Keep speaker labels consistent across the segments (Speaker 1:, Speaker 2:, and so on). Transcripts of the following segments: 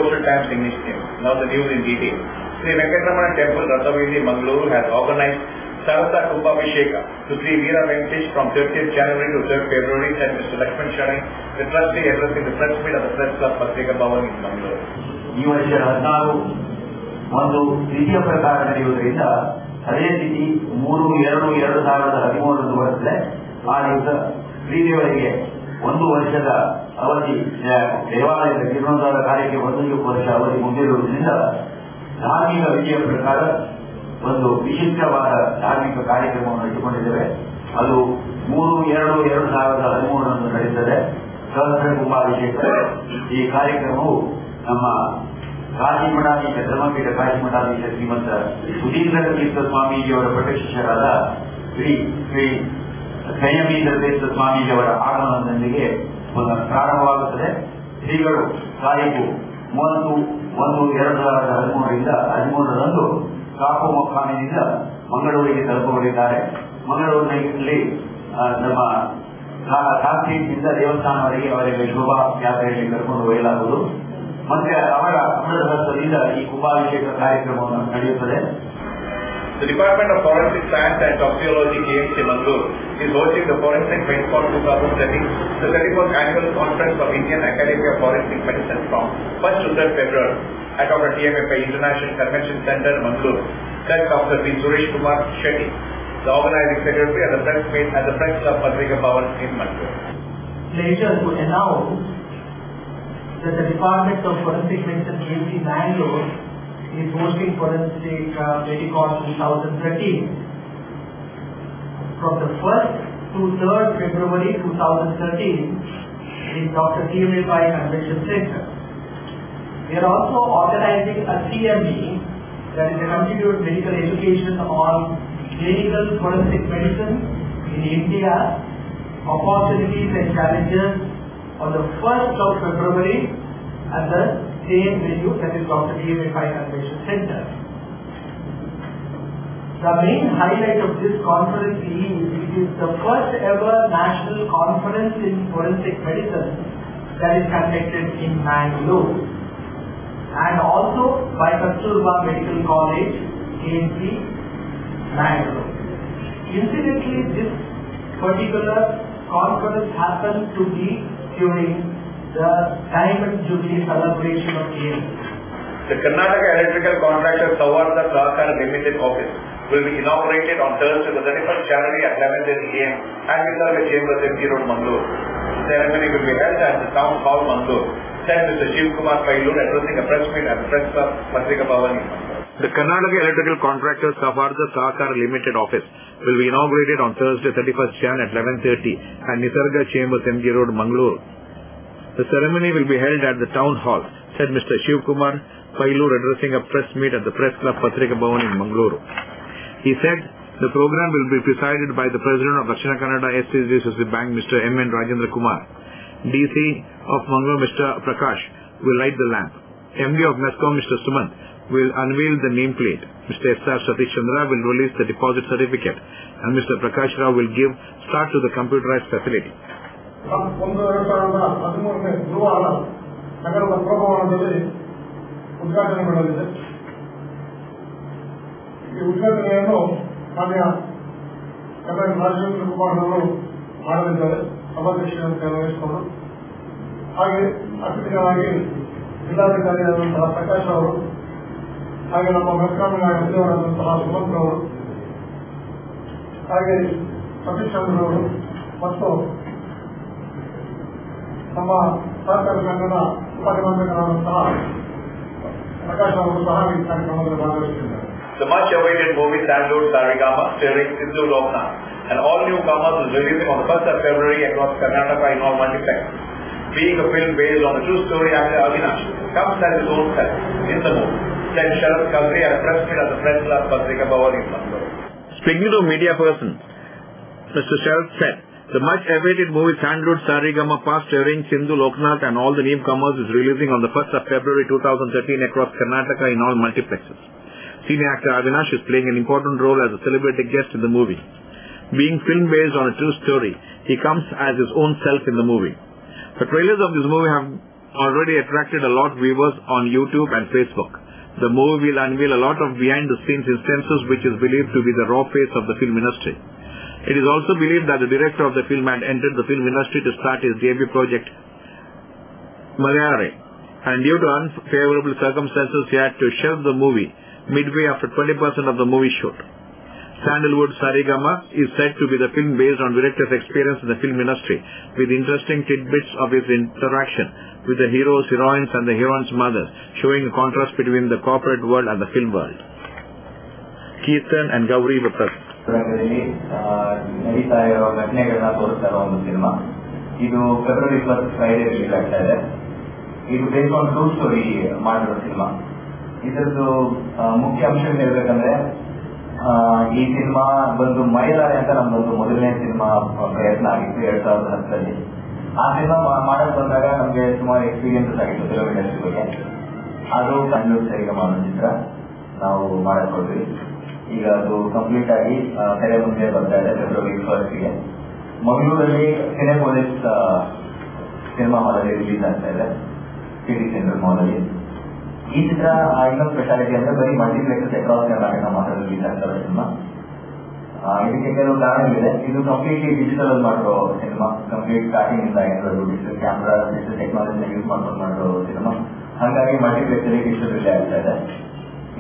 Speaker 1: Coastal Times English name. Now the news in detail. Sri Venkatramana Temple, Rathavidi, Mangaluru has organized Sarasa Kumbhabhisheka to Sri Veera Venkatesh from 30th January to 3rd February, said Mr. Lakshman Sharai, the trustee addressing the press meet at the Press Club Patrika Bhavan in Mangaluru.
Speaker 2: ಈ ವರ್ಷ 14 ಒಂದು ತಿಥಿಯ ಪ್ರಕಾರ ನಡೆಯುವುದರಿಂದ ಅದೇ ತಿಥಿ 3/2/2013 ಬರುತ್ತದೆ. ಆ ದಿವಸ ಶ್ರೀದೇವರಿಗೆ 1 ವರ್ಷದ ಅವಧಿ ದೇವಾಲಯದ ಜೀರ್ಣೋದ್ಧಾರ ಕಾರ್ಯಕ್ಕೆ 1 ವರ್ಷ ಅವಧಿ ಮುಗಿದಿರುವುದರಿಂದ ಧಾರ್ಮಿಕ ವಿಧಿಯ ಪ್ರಕಾರ ಒಂದು ವಿಶಿಷ್ಟವಾದ ಧಾರ್ಮಿಕ ಕಾರ್ಯಕ್ರಮವನ್ನು ಇಟ್ಟುಕೊಂಡಿದ್ದೇವೆ. ಅದು 3/2/2013 ನಡೆಯುತ್ತದೆ. ಸಹಸ್ರ ಕುಂಭಾಭಿಷೇಕ. ಈ ಕಾರ್ಯಕ್ರಮವು ನಮ್ಮ ಕಾಶಿಮಠಾಧೀಶ ಧರ್ಮಪೀಠ ಕಾಶಿಮಠಾಧೀಶ ಶ್ರೀಮಂತ ಸುಧೀಂದ್ರ ತೀರ್ಥ ಸ್ವಾಮೀಜಿಯವರ ಪ್ರತಿಷ್ಠರಾದ ಶ್ರೀ ಸಂಯಮೀಂದ್ರ ತೀರ್ಥ ಸ್ವಾಮೀಜಿಯವರ ಆಗಮನದೊಂದಿಗೆ ಪ್ರಾರಂಭವಾಗುತ್ತದೆ. ಶ್ರೀಗಳು ತಾರೀಕು 30/1/2013 13ರಂದು ಕಾಪು ಮೊಕ್ಕಾಮಿನಿಂದ ಮಂಗಳೂರಿಗೆ ತಲುಪಲಿದ್ದಾರೆ. ಮಂಗಳೂರಿನಲ್ಲಿ ನಮ್ಮ ಕಾಶ್ಮೀರದಿಂದ ದೇವಸ್ಥಾನವರೆಗೆ ಅವರಿಗೆ ಶೋಭಾ ಯಾತ್ರೆಯಲ್ಲಿ ಕರ್ಕೊಂಡು ಒಯ್ಯಲಾಗುವುದು. ಮತ್ತೆ ಅವರ ಅಮೃತಹಸ್ತದಿಂದ ಈ ಕುಂಭಾಭಿಷೇಕ ಕಾರ್ಯಕ್ರಮವನ್ನು ನಡೆಯುತ್ತದೆ.
Speaker 1: The Department of Forensic Science and Toxicology KMC Mangalore is hosting the Forensic Medicine 2013, the 31st Annual Conference of Indian Academy of Forensic Medicine from 1st to 3rd February at our TMFI International Convention Center, Mangalore, said Dr. B. Suresh Kumar Shetty, the organizing secretary at the press meet at the Press Club Patrika Bhavan in Mangalore.
Speaker 3: Pleasure to announce that the Department of Forensic Medicine KMC Mangalore is hosting Forensic Medicon 2013 from the 1st to 3rd February 2013 in Dr. TMFI Convention Center. We are also organizing a CME, that is a continued medical education on clinical forensic medicine in India, opportunities and challenges, on the 1st of February at the same venue, that is Dr. TMFI Convention Center. The main highlight of this conference is it is the first ever national conference in forensic medicine that is conducted in Mangalore, and also by Kasturba Medical College, KMC, Mangalore. Incidentally, this particular conference happened to be during the Diamond Jubilee celebration of KMC.
Speaker 1: The Karnataka Electrical Contractor Savartha Sahakar Limited office will be inaugurated on Thursday, the 31st January at 11:30 a.m. at Nisarga Chambers, MG Road, Mangalore. The ceremony will be held at the Town Hall, Mangalore, said Mr. Shiv Kumar Pailur, addressing a press meet at the Press Club Patrika Bhavan in Mangalore. The Karnataka Electrical Contractor Savartha Sahakar Limited office will be inaugurated on Thursday, 31st Jan at 11:30 at Nisarga Chambers, MG Road, Mangalore. The ceremony will be held at the Town Hall, said Mr. Shiv Kumar Pailur, addressing a press meet at the Press Club Patrika Bhavan in Mangalore. He said the program will be presided by the President of Dakshina Kannada SCGCC Bank, Mr. M.N. Rajendra Kumar. DC of Mangalore, Mr. Prakash, will light the lamp. MD of MESCOM, Mr. Sumant, will unveil the nameplate. Mr. S.R. Satish Chandra will release the deposit certificate, and Mr. Prakash Rao will give start to the computerized facility.
Speaker 4: 2013 ಗುರುವಾರ ನಗರದ ಪ್ರಭವನದಲ್ಲಿ ಉದ್ಘಾಟನೆ ಮಾಡಲಿದೆ. ಈ ಉದ್ಘಾಟನೆಯನ್ನು ಮಾನ್ಯ ಕರ್ನಾಟಕ ರಾಜೇಂದ್ರ ಕುಮಾರ್ ಅವರು ಮಾಡಲಿದ್ದಾರೆ, ಸಭಾಧ್ಯಕ್ಷರಾಗಿ ವಹಿಸಿಕೊಂಡು. ಹಾಗೆ ಅತಿಥಿಗಳಾಗಿ ಜಿಲ್ಲಾಧಿಕಾರಿಯಾದಂತಹ ಪ್ರಕಾಶ್ ಅವರು, ಹಾಗೆ ನಮ್ಮ ಮೆಸ್ಕಾಂನ ಸಚಿವರಾದಂತಹ ಸುಮಂತ್ ಅವರು, ಹಾಗೆ ಸತೀಶ್ ಚಂದ್ರ ಅವರು ಮತ್ತು ನಮ್ಮ ಸಹಕಾರ ಸಂಘದ ಉಪನಿಬಂಧಕರಾದಂತಹ ಪ್ರಕಾಶ್ ಅವರು ಸಹ ಈ ಕಾರ್ಯಕ್ರಮದಲ್ಲಿ ಭಾಗವಹಿಸಿದ್ದಾರೆ.
Speaker 1: The much-awaited movie Sandalwood Sarigama, starring Sindhu Loknath, and all newcomers is releasing on the 1st of February across Karnataka in all multiplexes. Being a film based on the true story actor Avinash comes as his own self in the movie, said Sharad Kazri at a press meet at the Press Club Patrika Bhavan in Mangalore. Speaking to a media person, Mr. Sharad said, the much-awaited movie Sandalwood Sarigama past starring Sindhu Loknath and all the newcomers is releasing on the 1st of February 2013 across Karnataka in all multiplexes. Senior actor Avinash is playing an important role as a celebrity guest in the movie. Being film based on a true story, he comes as his own self in the movie. The trailers of this movie have already attracted a lot of viewers on YouTube and Facebook. The movie will unveil a lot of behind-the-scenes instances which is believed to be the raw face of the film industry. It is also believed that the director of the film had entered the film industry to start his debut project, Malayare, and due to unfavorable circumstances he had to shelve the movie midway after 20% of the movie shoot. Sandalwood Sarigama is said to be the film based on director's experience in the film industry, with interesting tidbits of his interaction with the heroes, heroines and the heroines' mothers, showing a contrast between the corporate world and the film world. Keertan and Gauri were present.
Speaker 2: ನಡೀತಾ ಇರೋ ಘಟನೆಗಳನ್ನ ತೋರಿಸ್ತಾ ಇರೋ ಒಂದು cinema. ಇದು February 1 Friday release ಆಗ್ತಾ ಇದೆ. ಇದು ಬೇಸ್ಡ್ ಆನ್ ಟ್ರೂ ಸ್ಟೋರಿ ಮಾಡಿರೋ ಸಿನಿಮಾ. ಇದರದ್ದು ಮುಖ್ಯ ಅಂಶ ಹೇಳ್ಬೇಕಂದ್ರೆ ಈ ಸಿನಿಮಾ ಬಂದು ಮೈಲಾರೆ ಅಂತ ನಮ್ದೊಂದು ಮೊದಲನೇ ಸಿನಿಮಾ ಪ್ರಯತ್ನ ಆಗಿತ್ತು 2010. ಆ ಸಿನಿಮಾ ಮಾಡಕ್ ಬಂದಾಗ ನಮ್ಗೆ ಸುಮಾರು ಎಕ್ಸ್ಪೀರಿಯನ್ಸಸ್ ಆಗಿತ್ತು ಫಿಲ್ಮ್ ಇಂಡಸ್ಟ್ರಿ ಬಗ್ಗೆ. ಅದು ಬೆಂಗಳೂರು ಸರಿಗಮ ಅನ್ನೋ ಚಿತ್ರ ನಾವು ಮಾಡಕ್ ಹೋದ್ವಿ. ಈಗ ಅದು ಕಂಪ್ಲೀಟ್ ಆಗಿ ತೆರೆ ಮುಂದೆ ಬರ್ತಾ ಇದೆ ಫೆಬ್ರವರಿ 1ಗೆ. ಮಂಗಳೂರಲ್ಲಿ ಸಿನೆಪೋಲಿಸ್ ಸಿನಿಮಾ ಹಾಲಲ್ಲಿ ರಿಲೀಸ್ ಆಗ್ತಾ ಇದೆ, ಸಿಟಿ ಸೆಂಟ್ರಲ್ ಮಾಲಲ್ಲಿ. ಈ ಚಿತ್ರ ಇನ್ನೊಂದು ಸ್ಪೆಷಾಲಿಟಿ ಅಂದ್ರೆ ಬರೀ ಮಲ್ಟಿಪ್ಲೆಕ್ಸಸ್ ಅಕ್ರಾಸ್ ಕರ್ನಾಟಕ ಮಾತ್ರ ರಿಲೀಸ್ ಆಗ್ತಾರೆ ಸಿನಿಮಾ. ಇದಕ್ಕೆ ಕೆಲವು ಕಾರಣಗಳಿದೆ. ಇದು ಕಂಪ್ಲೀಟ್ಲಿ ಡಿಜಿಟಲ್ ಅಲ್ಲಿ ಮಾಡಿರೋ ಸಿನಿಮಾ. ಕಂಪ್ಲೀಟ್ ಸ್ಟಾರ್ಟಿಂಗ್ ಇಂದ ಡಿಜಿಟಲ್ ಕ್ಯಾಮ್ರಾ, ಡಿಜಿಟಲ್ ಟೆಕ್ನಾಲಜಿನ ಯೂಸ್ ಮಾಡ್ಕೊಂಡು ಮಾಡಿರೋ ಸಿನಿಮಾ. ಹಾಗಾಗಿ ಮಲ್ಟಿಪ್ಲೆಕ್ಸ್ ಅಲ್ಲಿ ಡಿಜಿಟಲ್ ರಿಲೀಸ್ ಆಗ್ತಾ ಇದೆ.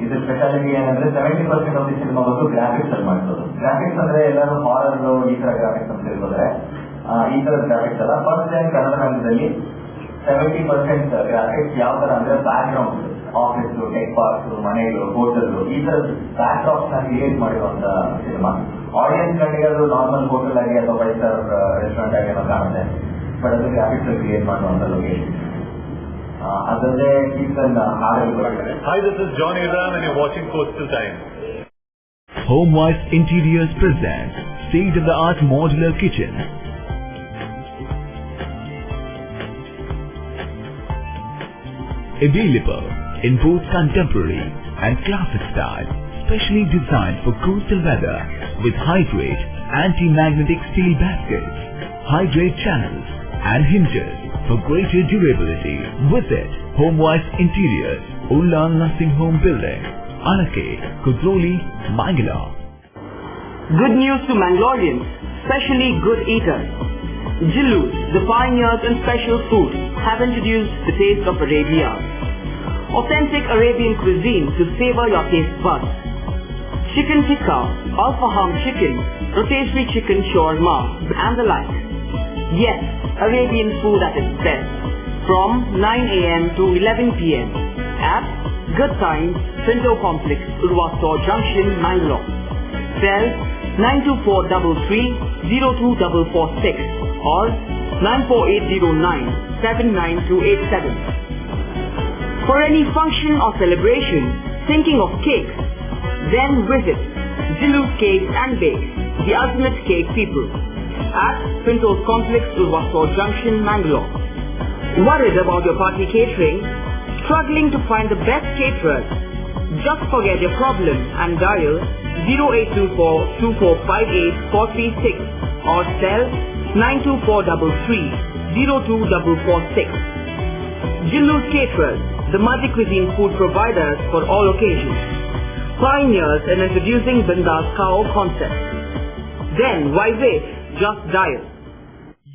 Speaker 2: ಇದ್ರ ಸ್ಪೆಷಾಲಿಟಿ ಏನಂದ್ರೆ 70% ಆಫ್ ದಿ ಸಿನಿಮಾ ಬಂದು ಗ್ರಾಫಿಕ್ಸ್ ಅಲ್ಲಿ ಮಾಡಿರೋದು. ಗ್ರಾಫಿಕ್ಸ್ ಅಂದ್ರೆ ಎಲ್ಲರೂ ಹಾರರ್ ಈ ತರ ಗ್ರಾಫಿಕ್ಸ್ ಅಂತ ಹೇಳ್ಬೋದ್ರೆ ಈ ತರ ಗ್ರಾಫಿಕ್ಸ್ ಅಲ್ಲ. ಫಸ್ಟ್ ಟೈಮ್ ಕನ್ನಡ ರಂಗದಲ್ಲಿ 70% ಗ್ರಾಫಿಕ್ಸ್ ಯಾವ ತರ ಅಂದ್ರೆ back ground, office, tech parks, ಮನೆಗಳು, ಹೋಟೆಲ್, ಈ ತರ ಬ್ಯಾಕ್ ಡ್ರಾಪ್ಸ್ ನ ಕ್ರಿಯೇಟ್ ಮಾಡಿರುವಂತ ಸಿನಿಮಾ. ಆಡಿಯನ್ಸ್ ಕಡೆಗೆ ಅದು ನಾರ್ಮಲ್ ಹೋಟೆಲ್ ಆಗಿ ಅಥವಾ 5 ಸ್ಟಾರ್ ರೆಸ್ಟೋರೆಂಟ್ ಆಗಿ ಏನೋ ಕಾಣುತ್ತೆ, ಬಟ್ ಅದು ಗ್ರಾಫಿಕ್ಸ್ ಕ್ರಿಯೇಟ್ ಮಾಡುವಂತ ಲೊಕೇಶನ್. ಅದಲ್ಲದೆ ಕೀರ್ತನ್ ಹಾಡಲ್ಲಿ ಬರ್ತದೆ.
Speaker 1: Hi, this is John Abraham and you're watching Coastal Times.
Speaker 5: HomeWise Interiors presents state-of-the-art modular kitchen. Available in both contemporary and classic style, specially designed for coastal weather with high-grade anti-magnetic steel baskets, high-grade channels and hinges for greater durability. Visit HomeWise Interiors, Ullan Nursing Home Building, Alake, Kudroli, Mangalore.
Speaker 6: Good news to Mangaloreans, especially good eaters. Jillu's, the pioneers in special food, have introduced the taste of Arabia. Authentic Arabian cuisine to savor your taste buds. Chicken tikka, al-faham chicken, rotisserie chicken shawarma, and the like. Yes, Arabian food at its best. From 9 a.m. to 11 p.m. at Good Times, Pinto Complex, Urvasto Junction, Mangalore. Cell 92433-02446 or 94809-79287. For any function or celebration, thinking of cakes, then visit Jillu's Cakes and Bakes, the ultimate cake people, at Pinto's Complex, Urvasto Junction, Mangalore. Worried about your party catering? Struggling to find the best caterers? Just forget your problem and dial 0824-2458-436 or cell 92433-02446. Jillu's Caterers, the multi-cuisine food providers for all occasions. Pioneers in introducing Bindas Kao concept. Then why wait? Just dial.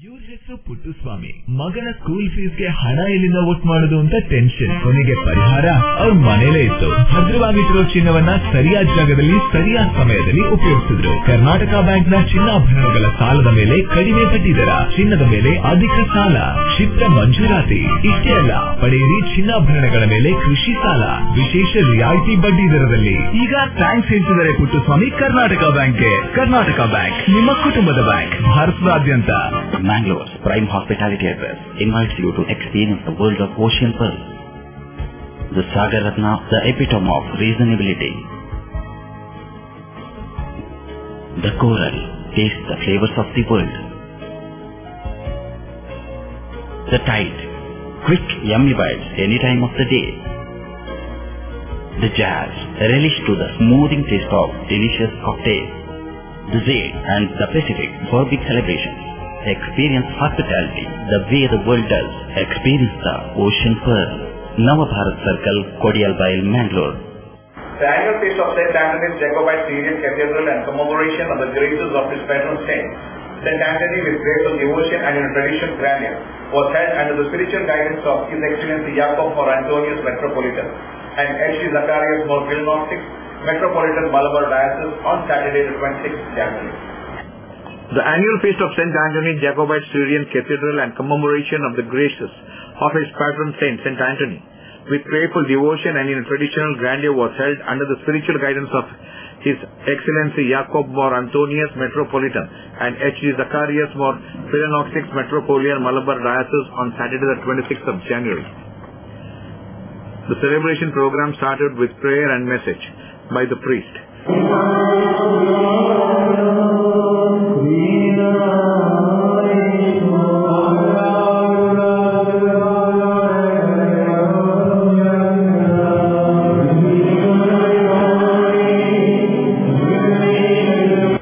Speaker 5: ಇವ್ರ ಹೆಸರು ಪುಟ್ಟಸ್ವಾಮಿ. ಮಗನ school ಫೀಸ್ಗೆ ಹಣ ಎಲ್ಲಿಂದ ಒಟ್ಟು ಮಾಡೋದು ಅಂತ tension. ಕೊನೆಗೆ ಪರಿಹಾರ ಅವ್ರ ಮನೇಲೇ ಇತ್ತು. ಭದ್ರವಾಗಿಟ್ಟಿರೋ ಚಿನ್ನವನ್ನ ಸರಿಯಾದ ಜಾಗದಲ್ಲಿ ಸರಿಯಾದ ಸಮಯದಲ್ಲಿ ಉಪಯೋಗಿಸಿದ್ರು. ಕರ್ನಾಟಕ ಬ್ಯಾಂಕ್ ನ ಚಿನ್ನಾಭರಣಗಳ ಸಾಲದ ಮೇಲೆ ಕಡಿಮೆ ಬಡ್ಡಿ ದರ, ಚಿನ್ನದ ಮೇಲೆ ಅಧಿಕ ಸಾಲ, ಕ್ಷಿಪ್ರ ಮಂಜೂರಾತಿ. ಇಷ್ಟೇ ಅಲ್ಲ, ಪಡೆಯಿರಿ ಚಿನ್ನಾಭರಣಗಳ ಮೇಲೆ ಕೃಷಿ ಸಾಲ ವಿಶೇಷ ರಿಯಾಯಿತಿ ಬಡ್ಡಿ ದರದಲ್ಲಿ. ಈಗ ಥ್ಯಾಂಕ್ಸ್ ಹೇಳ್ತಿದ್ದಾರೆ ಪುಟ್ಟಸ್ವಾಮಿ ಕರ್ನಾಟಕ ಬ್ಯಾಂಕ್ಗೆ. ಕರ್ನಾಟಕ ಬ್ಯಾಂಕ್ ನಿಮ್ಮ ಕುಟುಂಬದ ಬ್ಯಾಂಕ್, ಭಾರತದಾದ್ಯಂತ.
Speaker 7: Mangalore's prime hospitality address invites you to experience the world of Ocean Pearl. The Sagar Ratna, the epitome of reasonability. The Coral, taste the flavors of the world. The Tide, quick yummy bites any time of the day. The Jazz, relish to the smoothing taste of delicious cocktails. The Zade and the Pacific for big celebrations. Experience hospitality the way the world does. Experience the Ocean Pearl. Navabharat Circle, Kodialbail, Mangalore.
Speaker 1: The annual feast of St. Anthony's Jacobite Syrian Cathedral and commemoration of the graces of his patron saint, St. Anthony with grateful devotion and in tradition grandeur, was held under the spiritual guidance of His Excellency Jacob for Antonius Metropolitan and H.C. Zacharias for Philnostics, Metropolitan Malabar Diocese on Saturday the 26th January.
Speaker 8: The annual feast of St. Anthony Jacobite Syrian Cathedral and commemoration of the graces of his patron saint, St. Anthony, with prayerful devotion and in traditional grandeur was held under the spiritual guidance of His Excellency Jacob Mor Antonius Metropolitan and H.G. Zacharias Mor Philnostics Metropolitan Malabar Diocese on Saturday the 26th of January. The celebration program started with prayer and message by the priest.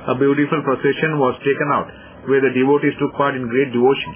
Speaker 8: A beautiful procession was taken out where the devotees took part in great devotion.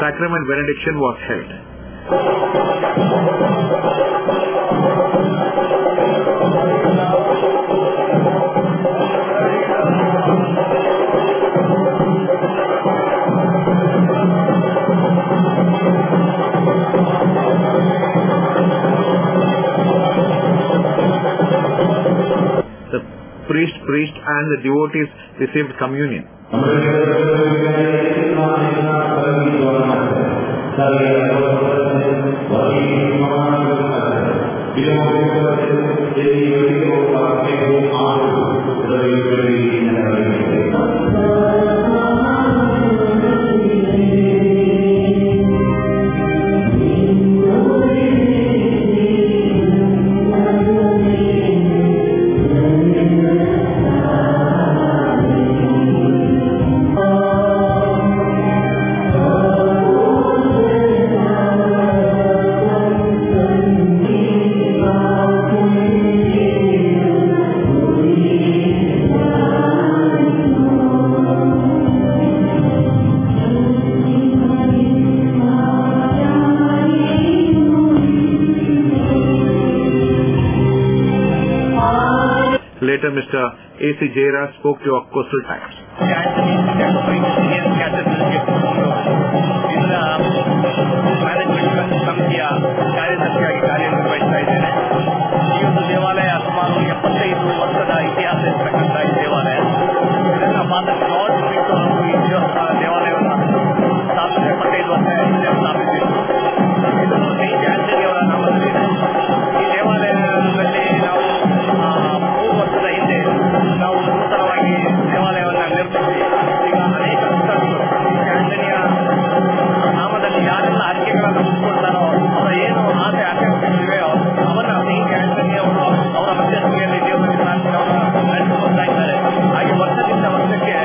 Speaker 8: Sacrament benediction was held. The priest and the devotees received communion. Founder Mr. A.C. Jaira spoke to our Coastal Times.
Speaker 9: Management ಸಮಿತಿಯ ಕಾರ್ಯದರ್ಶಿಯಾಗಿ ಕಾರ್ಯನಿರ್ವಹಿಸ್ತಾ ಇದ್ದೇನೆ. ಈ ಒಂದು ದೇವಾಲಯ ಸುಮಾರು 75 ವರ್ಷದ ಇತಿಹಾಸ ಇರತಕ್ಕಂಥ ಈ ದೇವಾಲಯ. ಇದನ್ನು ಫಾದರ್ ಜಾರ್ಜ್ ಬಿಟ್ಟು ಈ ದೇವಾಲಯವನ್ನು 75 ವರ್ಷ ಸ್ಥಾಪಿಸಿದರು. ಇದು ಸೈಂಟ್ ಆಂಟನಿ ಅವರ ನಾಮದಲ್ಲಿದೆ. ಈ ದೇವಾಲಯದಲ್ಲಿ ನಾವು 3 ವರ್ಷದ ಹಿಂದೆ ನಾವು ನೂತನವಾಗಿ ದೇವಾಲಯವನ್ನು ನಿರ್ಮಿಸಿ ಈಗ ಅನೇಕ ಭಕ್ತಾದಿಗಳು ಸೈಂಟ್ ಆಂಟನಿಯ ನಾಮದಲ್ಲಿ ಯಾರೆಲ್ಲ ಅರಿಕೆಗಳನ್ನು ಮುಚ್ಚಿಕೊಳ್ತಾರೋ ಅವರ ಏನು ಆಸೆ ಆಕಾಂಕ್ಷೆಗಳಿವೆಯೋ ಅವನ್ನ ಸೈಂಟ್ ಆಂಟನಿ ಅವರು ಅವರ ಮಧ್ಯಸ್ಥಿಕೆಯಲ್ಲಿ ದೇವರಲ್ಲಿ ನಡೆಸಿಕೊಳ್ತಾ ಇದ್ದಾರೆ. ಹಾಗೆ ವರ್ಷದಿಂದ ವರ್ಷಕ್ಕೆ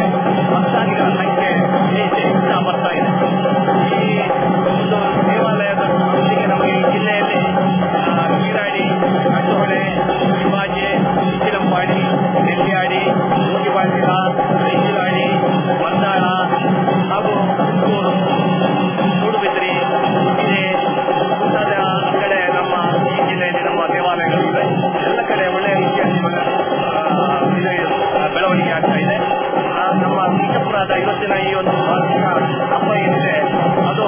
Speaker 9: ಭಕ್ತಾದಿಗಳ ಸಂಖ್ಯೆ ಹೆಚ್ಚುತ್ತಾ ಬರ್ತಾ ಇದೆ. ಈ ಒಂದು ದೇವಾಲಯದ ಜೊತೆಗೆ ನಮಗೆ ಈ ಜಿಲ್ಲೆಯಲ್ಲಿ ನೀರಾಡಿ, ಕಟ್ಟುಹೊಳೆ, ಶಿವಾಜಿ, ಚಿಲಂಪಾಡಿ, ನೆಲ್ಲಿಯಾಡಿ, ಮೂಗಿಬಾಂಡಿಗ, ಮೆಂಜಿಲಾಡಿ, ಮಂದಾಳ ಹಾಗೂ ತುಮಕೂರು, ಮೂಡುಬಿದ್ರಿ ಇದೆ. ಮುಂತಾದ ಕಡೆ ನಮ್ಮ ಈ ಜಿಲ್ಲೆಯಲ್ಲಿ ನಮ್ಮ ದೇವಾಲಯಗಳಿವೆ. ಎಲ್ಲ ಕಡೆ ಒಳ್ಳೆಯ ರೀತಿಯಲ್ಲಿ ಬೆಳವಣಿಗೆ ಆಗ್ತಾ ಇದೆ. ನಮ್ಮ ಶ್ರೀಕಪುರದ ಇವತ್ತಿನ ಈ ಒಂದು ವಾರ್ಷಿಕ ಹಬ್ಬ ಏನಿದೆ ಅದು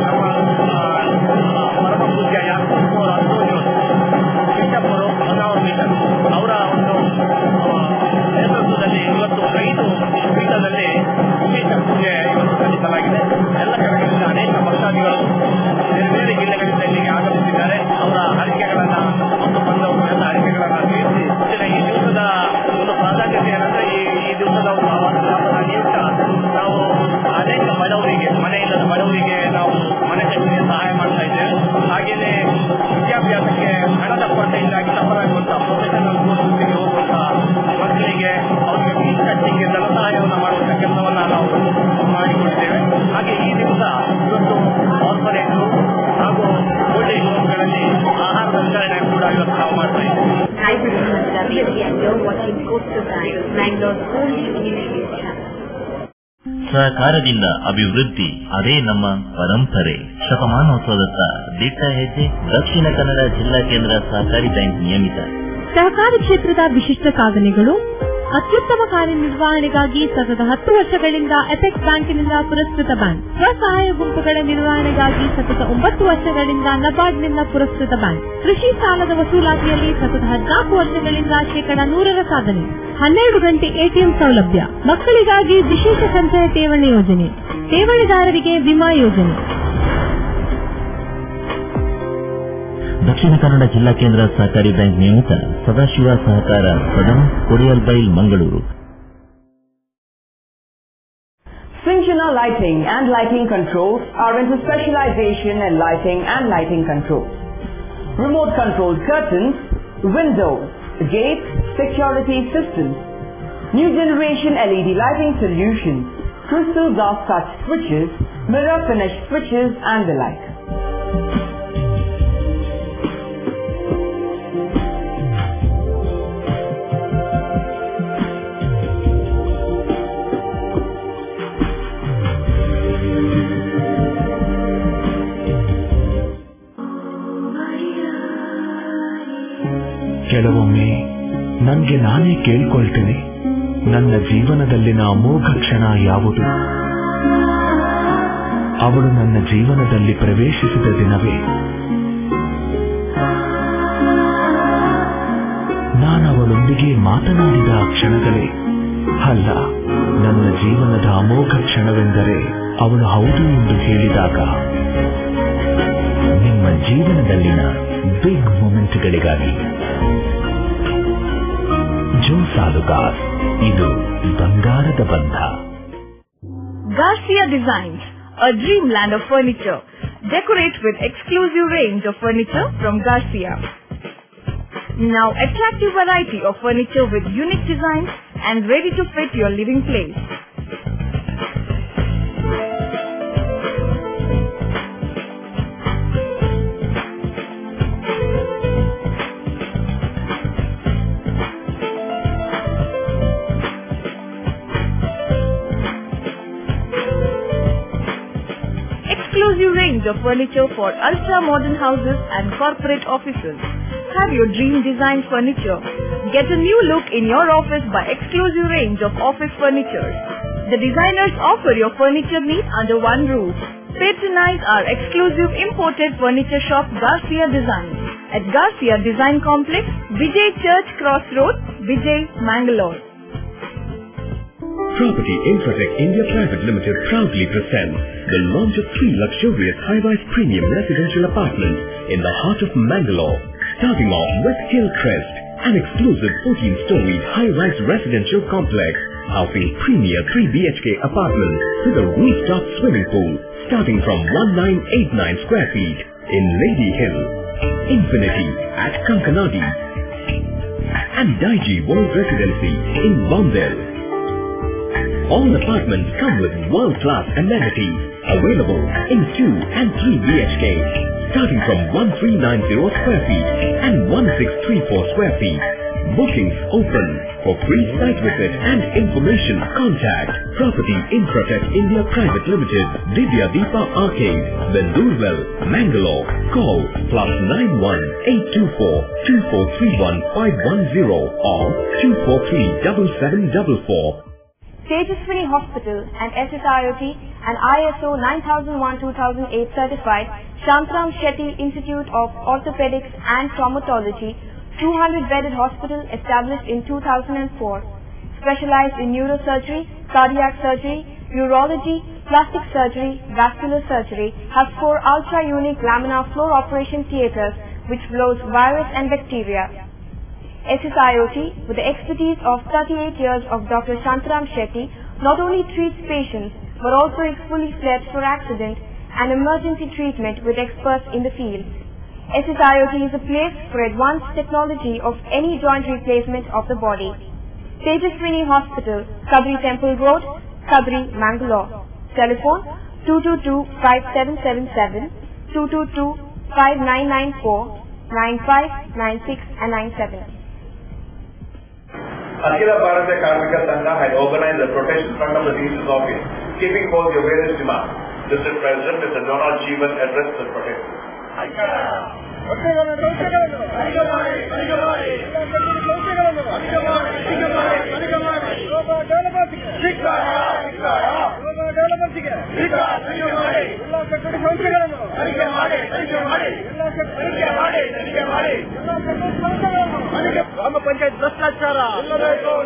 Speaker 9: ನಮ್ಮ ಪರಮ ಪೂಜ್ಯ ಯಾಕೋಬ್ ಅಂತೋನಿಯೋಸ್ ಶ್ರೀಕಪುರ ಹೊನ್ನಾವರ ಮೀಟರ್ ಅವರ ಒಂದು ನೇತೃತ್ವದಲ್ಲಿ ಇವತ್ತು 5 ಪೀಠದಲ್ಲಿ ವಿಶೇಷ ಪೂಜೆ ಇವತ್ತು ಸಲ್ಲಿಸಲಾಗಿದೆ. ಎಲ್ಲ ಕಡೆಗಳಿಂದ ಅನೇಕ ಭಕ್ತಾದಿಗಳು ಬೇರೆ ಬೇರೆ ಜಿಲ್ಲೆಗಳಿಂದ ಇಲ್ಲಿಗೆ ಆಗಮಿಸಿದ್ದಾರೆ. ಅವರ ಹರಿಕೆಗಳನ್ನು ಮತ್ತು ಬಂದವರು ಎಲ್ಲ ಹರಿಕೆಗಳನ್ನು ತೀರಿಸಿ ಈ ದಿವಸದ ಒಂದು ಪ್ರಾಧಾನ್ಯತೆ ಏನಂದ್ರೆ ಈ ದಿವಸದ ಒಂದು ಹಬ್ಬದ ನಿಮಿತ್ತ ನಾವು ಅನೇಕ ಬಡವರಿಗೆ, ಮನೆಯಿಲ್ಲದ ಬಡವರಿಗೆ ನಾವು ಮನೆ ಕಟ್ಟಿಗೆ ಸಹಾಯ ಮಾಡ್ತಾ ಇದ್ದೇವೆ. ಹಾಗೆಯೇ ವಿದ್ಯಾಭ್ಯಾಸಕ್ಕೆ ಹಣದ ಕೊರತೆಯಿಂದಾಗಿ ಸಫರಾಗುವಂತಹ ಪ್ರೊಫೆಷನಲ್ ಕೋರ್ಸ್ಗೆ ಹೋಗುವಂತಹ ಮಕ್ಕಳಿಗೆ ಅವರಿಗೆ ಫೀಸ್ ಕಟ್ಟಲಿಕ್ಕೆ ಧನ ಸಹಾಯವನ್ನು ಮಾಡುವಂತಹ ಕೆಲಸವನ್ನು ನಾವು ಮಾಡಿಕೊಂಡಿದ್ದೇವೆ. ಹಾಗೆ ಈ ದಿವಸ ಇವತ್ತು ಆರ್ಫನೇಜು ಹಾಗೂ ಓಲ್ಡ್ ಏಜ್ ಹೋಮ್ಗಳಲ್ಲಿ ಆಹಾರದ ವಿತರಣೆ ಕೂಡ ಇವತ್ತು ನಾವು ಮಾಡ್ತಾ ಇದ್ದೇವೆ.
Speaker 10: Hi, this is Ravi and you're watching Coastal Times, Bangalore's only TV channel.
Speaker 11: ಸಹಕಾರದಿಂದ ಅಭಿವೃದ್ಧಿ, ಅದೇ ನಮ್ಮ ಪರಂಪರೆ. ಶತಮಾನೋತ್ಸವದತ್ತ ದಿಟ್ಟ ಹೆಜ್ಜೆ. ದಕ್ಷಿಣ ಕನ್ನಡ ಜಿಲ್ಲಾ ಕೇಂದ್ರ ಸಹಕಾರಿ ಬ್ಯಾಂಕ್ ನಿಯಮಿತ.
Speaker 12: ಸಹಕಾರಿ ಕ್ಷೇತ್ರದ ವಿಶಿಷ್ಟ ಸಾಧನೆಗಳು. ಅತ್ಯುತ್ತಮ ಕಾರ್ಯನಿರ್ವಹಣೆಗಾಗಿ ಸತತ 10 ವರ್ಷಗಳಿಂದ ಎಪೆಕ್ಸ್ ಬ್ಯಾಂಕಿನಿಂದ ಪುರಸ್ಕೃತ ಬ್ಯಾಂಕ್. ಸ್ವಸಹಾಯ ಗುಂಪುಗಳ ನಿರ್ವಹಣೆಗಾಗಿ ಸತತ 9 ವರ್ಷಗಳಿಂದ ನಬಾರ್ಡ್ನಿಂದ ಪುರಸ್ಕೃತ ಬ್ಯಾಂಕ್. ಕೃಷಿ ಸಾಲದ ವಸೂಲಾತಿಯಲ್ಲಿ ಸತತ 14 ವರ್ಷಗಳಿಂದ 100% ಸಾಧನೆ. 12 ಗಂಟೆ ಎಟಿಎಂ ಸೌಲಭ್ಯ. ಮಕ್ಕಳಿಗಾಗಿ ವಿಶೇಷ ಸಂಚಯ ಠೇವಣಿ ಯೋಜನೆ. ಠೇವಣಿದಾರರಿಗೆ ವಿಮಾ ಯೋಜನೆ.
Speaker 11: ದಕ್ಷಿಣ ಕನ್ನಡ ಜಿಲ್ಲಾ ಕೇಂದ್ರ ಸಹಕಾರಿ ಬ್ಯಾಂಕ್ ನಿಯಮಿತ ಸದಾಶಿವ ಸಹಕಾರ ಸದನ, Kodialbail, Mangaluru.
Speaker 6: Syngenta Lighting and Lighting Controls are into specialization in lighting and lighting controls. Remote controlled curtains, windows, gates, security systems, new generation LED lighting solutions, crystal glass touch switches, mirror finish switches and the like.
Speaker 5: ಕೆಲವೊಮ್ಮೆ ನನಗೆ ನಾನೇ ಕೇಳ್ಕೊಳ್ತೇನೆ, ನನ್ನ ಜೀವನದಲ್ಲಿನ ಅಮೋಘ ಕ್ಷಣ ಯಾವುದು? ಅವಳು ನನ್ನ ಜೀವನದಲ್ಲಿ ಪ್ರವೇಶಿಸಿದ ದಿನವೇ. ನಾನವಳೊಂದಿಗೆ ಮಾತನಾಡಿದ ಕ್ಷಣಗಳೇ. ಅಲ್ಲ, ನನ್ನ ಜೀವನದ ಅಮೋಘ ಕ್ಷಣವೆಂದರೆ ಅವಳು ಹೌದು ಎಂದು ಹೇಳಿದಾಗ. ನಿಮ್ಮ ಜೀವನದಲ್ಲಿನ ಬಿಗ್ ಮೊಮೆಂಟ್ಗಳಿಗಾಗಿ ಜೋಸ್ ಆಲುಕಾಸ್, ಇದು ಬಂಗಾರದ ಬಂಧ.
Speaker 12: Garcia Designs, a dreamland of furniture. Decorate with exclusive range of furniture from Garcia. Now attractive variety of furniture with unique designs and ready to fit your living place. Exclusive range of furniture for ultra modern houses and corporate offices. Have your dream design furniture
Speaker 13: Get a new look in your office by exclusive range of office furniture. The designers offer your furniture needs under one roof. Patronize our exclusive imported furniture shop Garcia Design at Garcia Design Complex, Vijay Church Cross Road, Vijay, Mangalore.
Speaker 14: Property Infratech India Private Limited proudly presents the launch of 3 luxurious high-rise premium residential apartments in the heart of Mangalore. Starting off with Hillcrest, an exclusive 14-story high-rise residential complex housing premier 3 BHK apartments with a rooftop swimming pool starting from 1989 square feet in Lady Hill, Infinity at Kankanadi, and Daiji World Residency in Bombay. All apartments come with world-class amenities available in 2 and 3 BHK starting from 1390 square feet and 1634 square feet. Bookings open. For free site visit and information, contact Property Infratech India Private Limited, Divya Deepa Arcade, Bendurwell, Mangalore. Call +91 824 2431 510 or 243 7744.
Speaker 13: Tejaswini Hospital and SSIOT and ISO 9001-2008 certified Shantram Shetty Institute of Orthopedics and Traumatology 200-bedded hospital established in 2004, specialized in neurosurgery, cardiac surgery, urology, plastic surgery, vascular surgery, has 4 ultra-unique laminar floor operation theaters which blows virus and bacteria. SSIOT, with the expertise of 38 years of Dr. Shantaram Shetty, not only treats patients but also is fully fledged for accident and emergency treatment with experts in the field. SSIOT is a place for advanced technology of any joint replacement of the body. Tejaswini Hospital, Kadri Temple Road, Kadri, Mangalore. Telephone 222-5777, 222-5994, 95, 96 and 97.
Speaker 1: Akhila Bharatiya Karmika Sangha had organized a protest in front of the DC's office, keeping forth your various demands. District President Mr. Donald Jeevan addressed the protest.
Speaker 15: ಗ್ರಾಮ ಪಂಚಾಯತ್ ಭ್ರಷ್ಟಾಚಾರ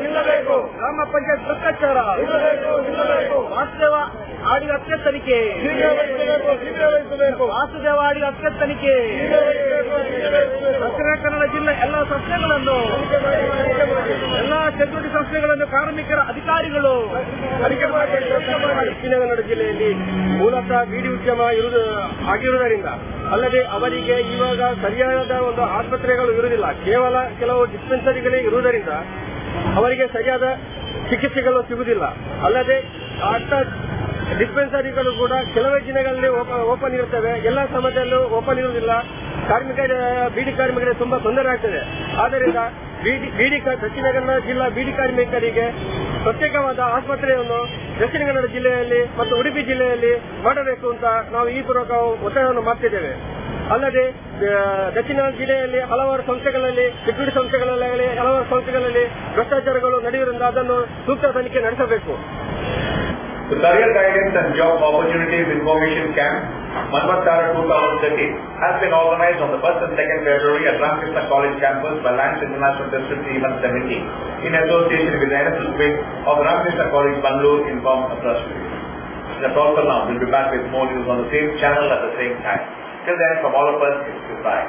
Speaker 15: ನಿಲ್ಲಬೇಕು. ಗ್ರಾಮ ಪಂಚಾಯತ್ ಭ್ರಷ್ಟಾಚಾರ ನಿಲ್ಲಬೇಕು. ವಾಸುದೇವ ಆಡಿದ ಹತ್ಯೆ ತನಿಖೆ. ವಾಸುದೇವ ಆಡಿದ ಹತ್ಯೆ ತನಿಖೆ. ದಕ್ಷಿಣ ಕನ್ನಡ ಜಿಲ್ಲೆ ಎಲ್ಲ ಸಂಸ್ಥೆಗಳನ್ನು, ಎಲ್ಲ ಸೆಕ್ಯೂರಿಟಿ ಸಂಸ್ಥೆಗಳನ್ನು ಕಾರ್ಮಿಕರ ಅಧಿಕಾರಿಗಳು ದಕ್ಷಿಣ ಕನ್ನಡ ಜಿಲ್ಲೆಯಲ್ಲಿ ಮೂಲತಃ ಬೀಡಿ ಉದ್ಯಮ ಆಗಿರುವುದರಿಂದ, ಅಲ್ಲದೆ ಅವರಿಗೆ ಇವಾಗ ಸರಿಯಾದ ಒಂದು ಆಸ್ಪತ್ರೆಗಳು ಇರುವುದಿಲ್ಲ, ಕೇವಲ ಕೆಲವು ಡಿಸ್ಪೆನ್ಸರಿಗಳೇ ಇರುವುದರಿಂದ ಅವರಿಗೆ ಸರಿಯಾದ ಚಿಕಿತ್ಸೆಗಳು ಸಿಗುವುದಿಲ್ಲ. ಅಲ್ಲದೆ ಡಿಸ್ಪೆನ್ಸರಿಗಳು ಕೂಡ ಕೆಲವೇ ದಿನಗಳಲ್ಲಿ ಓಪನ್ ಇರುತ್ತವೆ, ಎಲ್ಲ ಸಮಯದಲ್ಲೂ ಓಪನ್ ಇರುವುದಿಲ್ಲ. ಬೀಡಿ ಕಾರ್ಮಿಕರಿಗೆ ತುಂಬಾ ತೊಂದರೆ ಆಗ್ತದೆ. ಆದ್ದರಿಂದ ದಕ್ಷಿಣ ಕನ್ನಡ ಜಿಲ್ಲಾ ಬೀಡಿ ಕಾರ್ಮಿಕರಿಗೆ ಪ್ರತ್ಯೇಕವಾದ ಆಸ್ಪತ್ರೆಯನ್ನು ದಕ್ಷಿಣ ಕನ್ನಡ ಜಿಲ್ಲೆಯಲ್ಲಿ ಮತ್ತು ಉಡುಪಿ ಜಿಲ್ಲೆಯಲ್ಲಿ ಮಾಡಬೇಕು ಅಂತ ನಾವು ಈ ಪೂರ್ವಕ ಒತ್ತಾಯವನ್ನು ಮಾಡ್ತಿದ್ದೇವೆ. ಅಲ್ಲದೆ ದಕ್ಷಿಣ ಜಿಲ್ಲೆಯಲ್ಲಿ ಹಲವಾರು ಸಂಸ್ಥೆಗಳಲ್ಲಿ, ಸೆಕ್ಯೂರಿಟಿ ಸಂಸ್ಥೆಗಳಲ್ಲಿ ಹಲವಾರು ಸಂಸ್ಥೆಗಳಲ್ಲಿ ಭ್ರಷ್ಟಾಚಾರಗಳು ನಡೆಯುವುದರಿಂದ ಅದನ್ನು ಸೂಕ್ತ ತನಿಖೆ ನಡೆಸಬೇಕು.
Speaker 1: The Career Guidance and Job Opportunities Information Camp, Manvatara 2013, has been organized on the 1st and 2nd February at Ramkrishna College campus by Lands International District Event 70, in association with the NSS wing of Ramkrishna College, Bangalore, informed the trust. That's all for now. We'll be back with more news on the same channel at the same time. Till then, from all of us, it's goodbye.